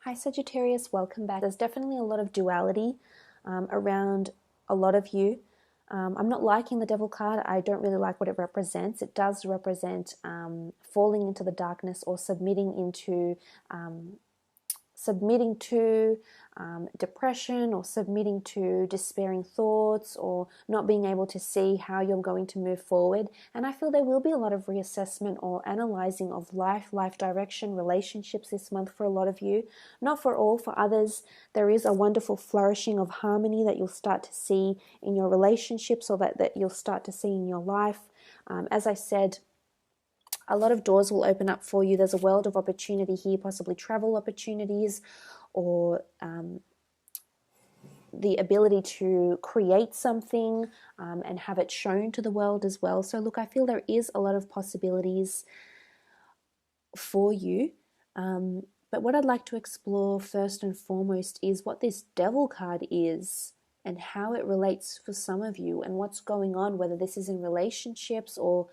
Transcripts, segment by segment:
Hi Sagittarius, welcome back. There's definitely a lot of duality around a lot of you. I'm not liking the Devil card. I don't really like what it represents. It does represent falling into the darkness or um, submitting to depression, or submitting to despairing thoughts, or not being able to see how you're going to move forward. And I feel there will be a lot of reassessment or analyzing of life direction, relationships this month for a lot of you. Not for all. For others, there is a wonderful flourishing of harmony that you'll start to see in your relationships, or that you'll start to see in your life. As I said, a lot of doors will open up for you. There's a world of opportunity here, possibly travel opportunities, or the ability to create something and have it shown to the world as well. So look, I feel there is a lot of possibilities for you. But what I'd like to explore first and foremost is what this Devil card is and how it relates for some of you, and what's going on, whether this is in relationships or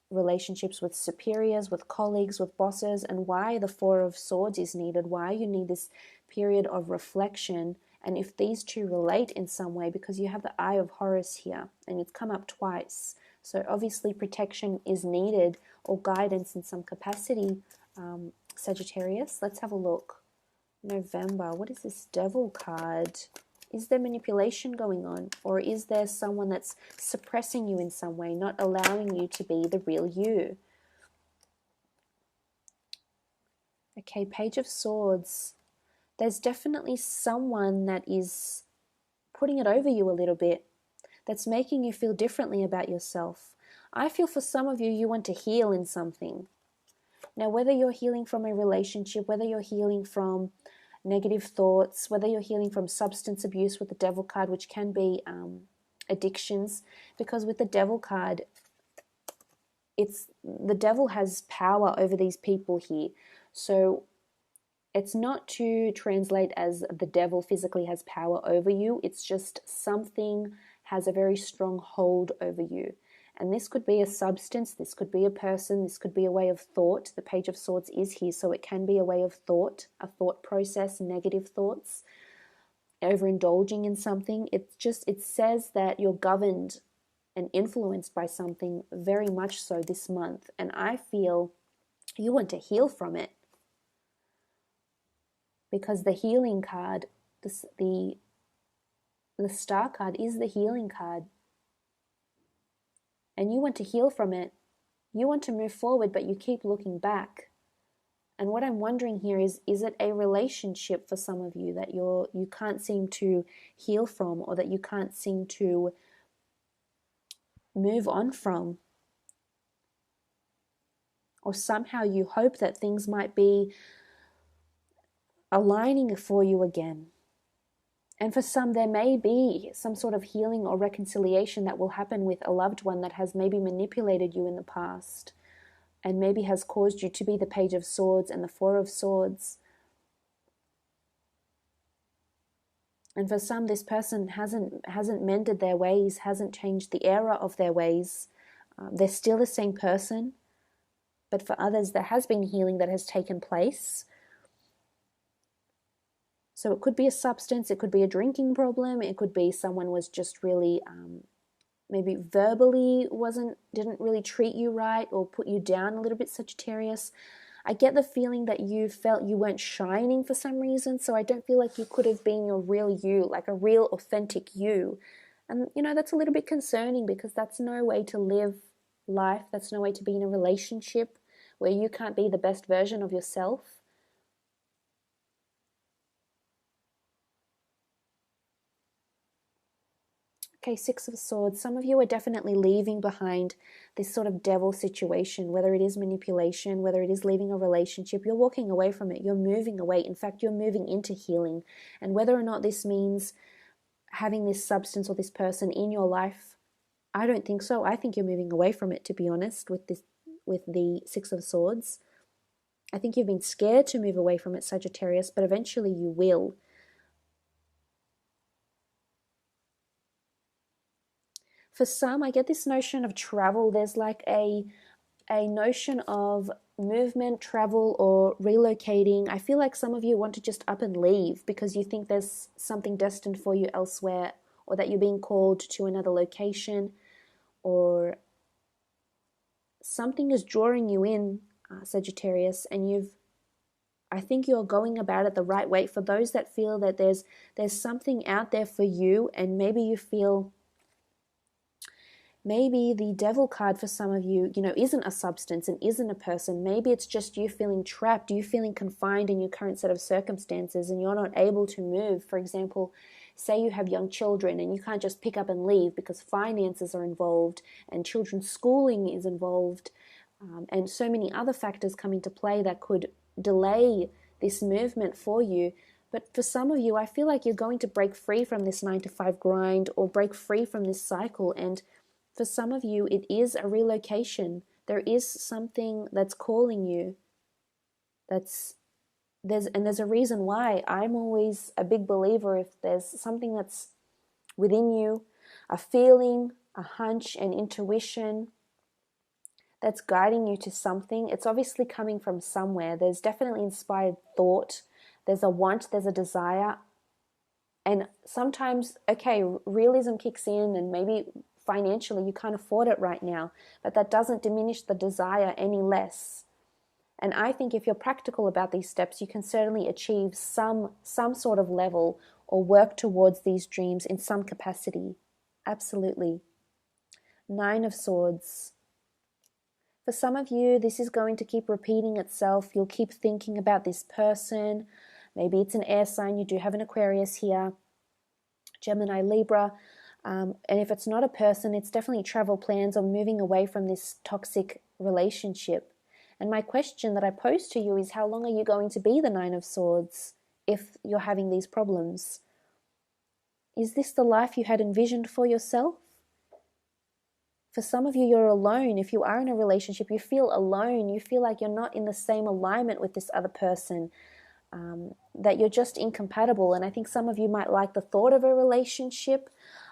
relationships with superiors, with colleagues, with bosses, and why the Four of Swords is needed, why you need this period of reflection, and if these two relate in some way, because you have the Eye of Horus here, and it's come up twice. So obviously protection is needed, or guidance in some capacity, Sagittarius. Let's have a look. November, what is this Devil card? Is there manipulation going on? Or is there someone that's suppressing you in some way, not allowing you to be the real you? Okay, Page of Swords. There's definitely someone that is putting it over you a little bit, that's making you feel differently about yourself. I feel for some of you, you want to heal in something. Now, whether you're healing from a relationship, whether you're healing from negative thoughts, whether you're healing from substance abuse with the Devil card, which can be addictions, because with the Devil card, the devil has power over these people here. So it's not to translate as the devil physically has power over you. It's just something has a very strong hold over you. And this could be a substance, this could be a person, this could be a way of thought. The Page of Swords is here, so it can be a way of thought, a thought process, negative thoughts, overindulging in something. It says that you're governed and influenced by something very much so this month. And I feel you want to heal from it. Because the healing card, the Star card is the healing card. And you want to heal from it. You want to move forward, but you keep looking back. And what I'm wondering here is it a relationship for some of you that you can't seem to heal from, or that you can't seem to move on from? Or somehow you hope that things might be aligning for you again. And for some, there may be some sort of healing or reconciliation that will happen with a loved one that has maybe manipulated you in the past, and maybe has caused you to be the Page of Swords and the Four of Swords. And for some, this person hasn't mended their ways, hasn't changed the error of their ways. They're still the same person. But for others, there has been healing that has taken place. So it could be a substance, it could be a drinking problem, it could be someone was just really maybe verbally didn't really treat you right, or put you down a little bit, Sagittarius. I get the feeling that you felt you weren't shining for some reason, so I don't feel like you could have been your real you, like a real authentic you. And that's a little bit concerning, because that's no way to live life. That's no way to be in a relationship where you can't be the best version of yourself. Okay, Six of Swords. Some of you are definitely leaving behind this sort of devil situation, whether it is manipulation, whether it is leaving a relationship. You're walking away from it. You're moving away. In fact, you're moving into healing. And whether or not this means having this substance or this person in your life, I don't think so. I think you're moving away from it, to be honest, with the Six of Swords. I think you've been scared to move away from it, Sagittarius, but eventually you will. For some, I get this notion of travel. There's like a a notion of movement, travel, or relocating. I feel like some of you want to just up and leave because you think there's something destined for you elsewhere, or that you're being called to another location, or something is drawing you in, Sagittarius, and I think you're going about it the right way. For those that feel that there's something out there for you, and maybe you feel, maybe the devil card for some of you, isn't a substance and isn't a person. Maybe it's just you feeling trapped, you feeling confined in your current set of circumstances, and you're not able to move. For example, say you have young children and you can't just pick up and leave because finances are involved and children's schooling is involved, and so many other factors come into play that could delay this movement for you. But for some of you, I feel like you're going to break free from this 9-to-5 grind, or break free from this cycle. And for some of you, it is a relocation. There is something that's calling you. There's a reason why. I'm always a big believer, if there's something that's within you, a feeling, a hunch, an intuition that's guiding you to something, it's obviously coming from somewhere. There's definitely inspired thought. There's a want, there's a desire. And sometimes, okay, realism kicks in, and maybe financially you can't afford it right now, but that doesn't diminish the desire any less. And I think if you're practical about these steps, you can certainly achieve some sort of level, or work towards these dreams in some capacity. Absolutely. 9 of Swords. For some of you, this is going to keep repeating itself. You'll keep thinking about this person. Maybe it's an air sign. You do have an Aquarius here. Gemini, Libra. And if it's not a person, it's definitely travel plans or moving away from this toxic relationship. And my question that I pose to you is, how long are you going to be the 9 of Swords if you're having these problems? Is this the life you had envisioned for yourself? For some of you, you're alone. If you are in a relationship, you feel alone. You feel like you're not in the same alignment with this other person, that you're just incompatible. And I think some of you might like the thought of a relationship,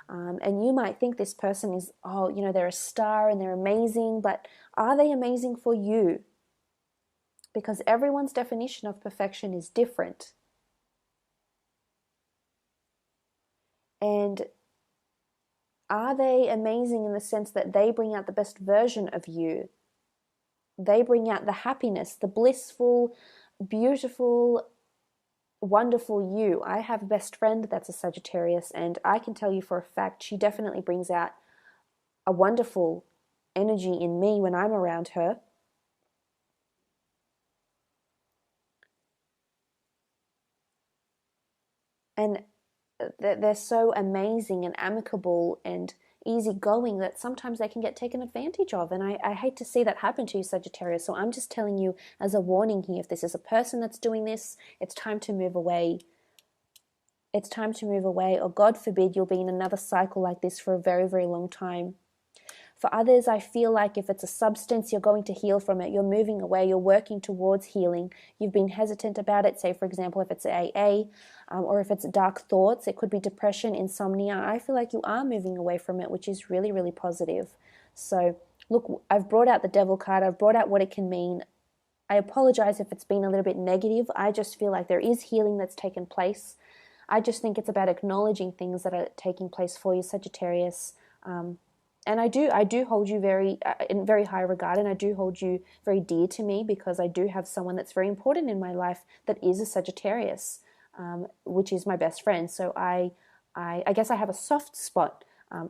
and you might think this person is, they're a star and they're amazing, but are they amazing for you? Because everyone's definition of perfection is different. And are they amazing in the sense that they bring out the best version of you? They bring out the happiness, the blissful, beautiful, wonderful you. I have a best friend that's a Sagittarius, and I can tell you for a fact she definitely brings out a wonderful energy in me when I'm around her. And they're so amazing and amicable and easygoing that sometimes they can get taken advantage of. And I hate to see that happen to you, Sagittarius. So I'm just telling you as a warning here, if this is a person that's doing this, it's time to move away. It's time to move away, or God forbid you'll be in another cycle like this for a very, very long time. For others, I feel like if it's a substance, you're going to heal from it. You're moving away. You're working towards healing. You've been hesitant about it. Say, for example, if it's AA, or if it's dark thoughts, it could be depression, insomnia. I feel like you are moving away from it, which is really, really positive. So, look, I've brought out the Devil card. I've brought out what it can mean. I apologize if it's been a little bit negative. I just feel like there is healing that's taken place. I just think it's about acknowledging things that are taking place for you, Sagittarius. And I do hold you in very high regard, and I do hold you very dear to me, because I do have someone that's very important in my life that is a Sagittarius, which is my best friend. So I guess I have a soft spot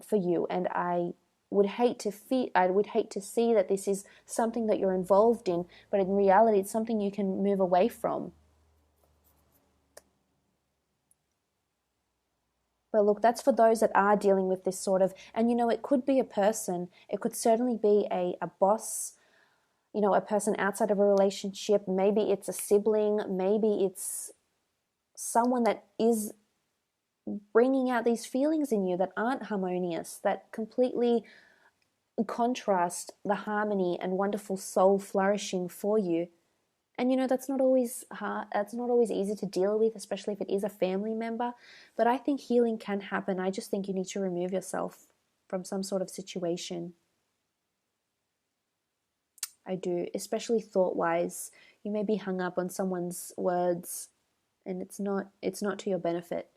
for you, and I would hate to see that this is something that you're involved in, but in reality, it's something you can move away from. But look, that's for those that are dealing with this sort of, and it could be a person, it could certainly be a boss, a person outside of a relationship. Maybe it's a sibling, maybe it's someone that is bringing out these feelings in you that aren't harmonious, that completely contrast the harmony and wonderful soul flourishing for you. And that's not always hard, that's not always easy to deal with, especially if it is a family member. But I think healing can happen. I just think you need to remove yourself from some sort of situation. I do, especially thought-wise. You may be hung up on someone's words, and it's not to your benefit.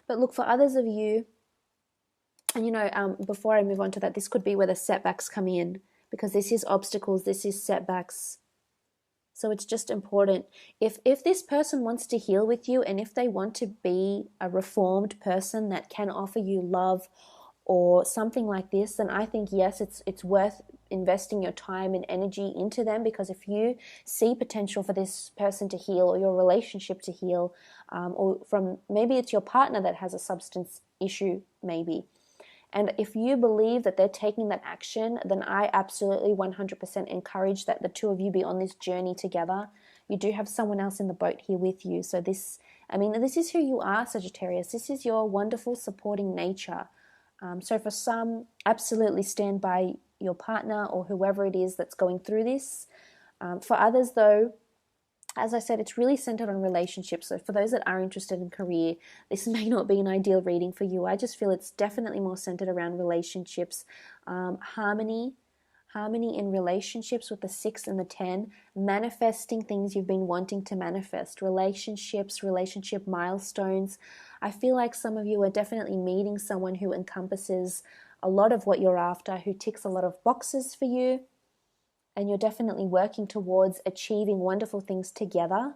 But look, for others of you, and before I move on to that, this could be where the setbacks come in, because this is obstacles, this is setbacks. So it's just important. If this person wants to heal with you, and if they want to be a reformed person that can offer you love or something like this, then I think, yes, it's worth investing your time and energy into them, because if you see potential for this person to heal, or your relationship to heal, or from maybe it's your partner that has a substance issue, maybe. And if you believe that they're taking that action, then I absolutely 100% encourage that the two of you be on this journey together. You do have someone else in the boat here with you. So this is who you are, Sagittarius. This is your wonderful supporting nature. So for some, absolutely stand by your partner or whoever it is that's going through this. For others, though, as I said, it's really centered on relationships. So for those that are interested in career, this may not be an ideal reading for you. I just feel it's definitely more centered around relationships, harmony in relationships with the 6 and the 10, manifesting things you've been wanting to manifest, relationships, relationship milestones. I feel like some of you are definitely meeting someone who encompasses a lot of what you're after, who ticks a lot of boxes for you. And you're definitely working towards achieving wonderful things together,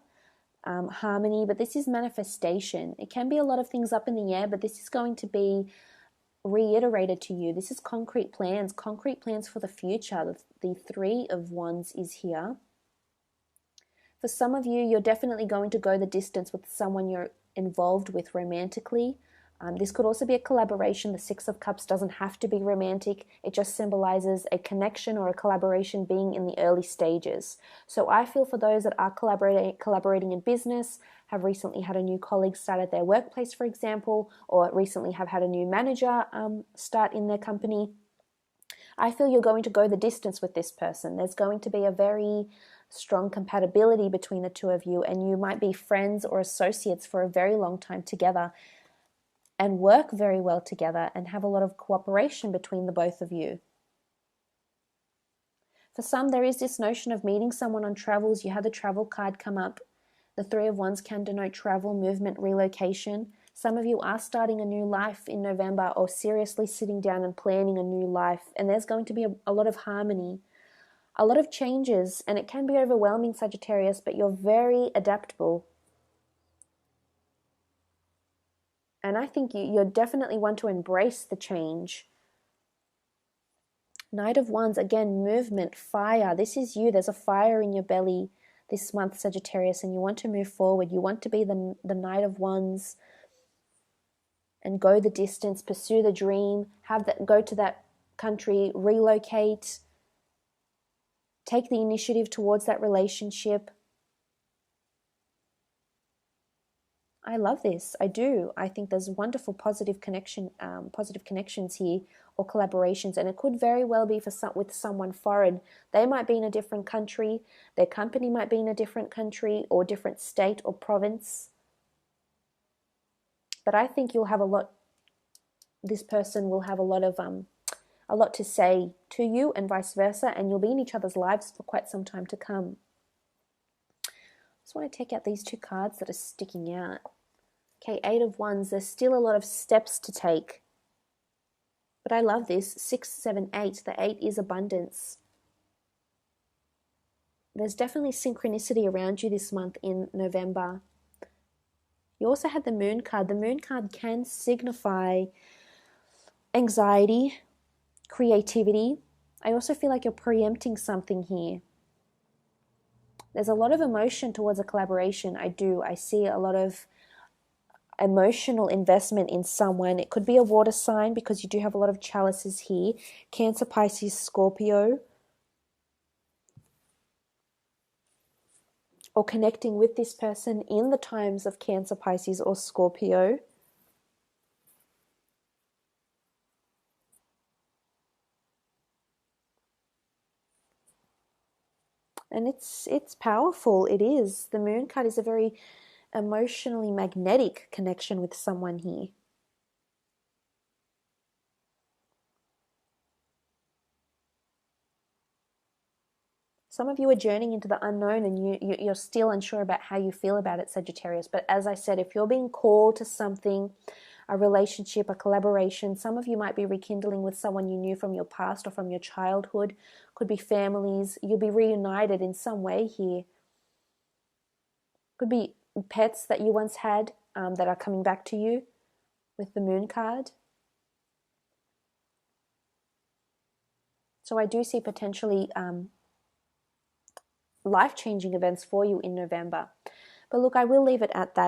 harmony, but this is manifestation. It can be a lot of things up in the air, but this is going to be reiterated to you. This is concrete plans for the future. The 3 of Wands is here. For some of you, you're definitely going to go the distance with someone you're involved with romantically. This could also be a collaboration. The 6 of Cups doesn't have to be romantic. It just symbolizes a connection or a collaboration being in the early stages. So I feel for those that are collaborating in business, have recently had a new colleague start at their workplace, for example, or recently have had a new manager start in their company, I feel you're going to go the distance with this person. There's going to be a very strong compatibility between the two of you, and you might be friends or associates for a very long time together, and work very well together and have a lot of cooperation between the both of you. For some, there is this notion of meeting someone on travels. You had the travel card come up. The 3 of Wands can denote travel, movement, relocation. Some of you are starting a new life in November, or seriously sitting down and planning a new life. And there's going to be a lot of harmony, a lot of changes, and it can be overwhelming, Sagittarius, but you're very adaptable. And I think you definitely want to embrace the change. Knight of Wands, again, movement, fire. This is you. There's a fire in your belly this month, Sagittarius, and you want to move forward. You want to be the Knight of Wands and go the distance, pursue the dream, go to that country, relocate, take the initiative towards that relationship. I love this. I do. I think there's wonderful positive connections here, or collaborations, and it could very well be with someone foreign. They might be in a different country. Their company might be in a different country or different state or province. But I think this person will have a lot to say to you, and vice versa, and you'll be in each other's lives for quite some time to come. I just want to take out these 2 cards that are sticking out. Okay, 8 of Wands. There's still a lot of steps to take. But I love this. 6, 7, 8. The 8 is abundance. There's definitely synchronicity around you this month in November. You also had the Moon card. The Moon card can signify anxiety, creativity. I also feel like you're preempting something here. There's a lot of emotion towards a collaboration. I see a lot of emotional investment in someone. It could be a water sign, because you do have a lot of chalices here. Cancer, Pisces, Scorpio. Or connecting with this person in the times of Cancer, Pisces, or Scorpio. And it's powerful. It is. The Moon card is a very emotionally magnetic connection with someone here. Some of you are journeying into the unknown and you're still unsure about how you feel about it, Sagittarius. But as I said, if you're being called to something, a relationship, a collaboration, some of you might be rekindling with someone you knew from your past or from your childhood. Could be families. You'll be reunited in some way here. Could be pets that you once had that are coming back to you with the moon card. So I do see potentially life-changing events for you in November. But look, I will leave it at that.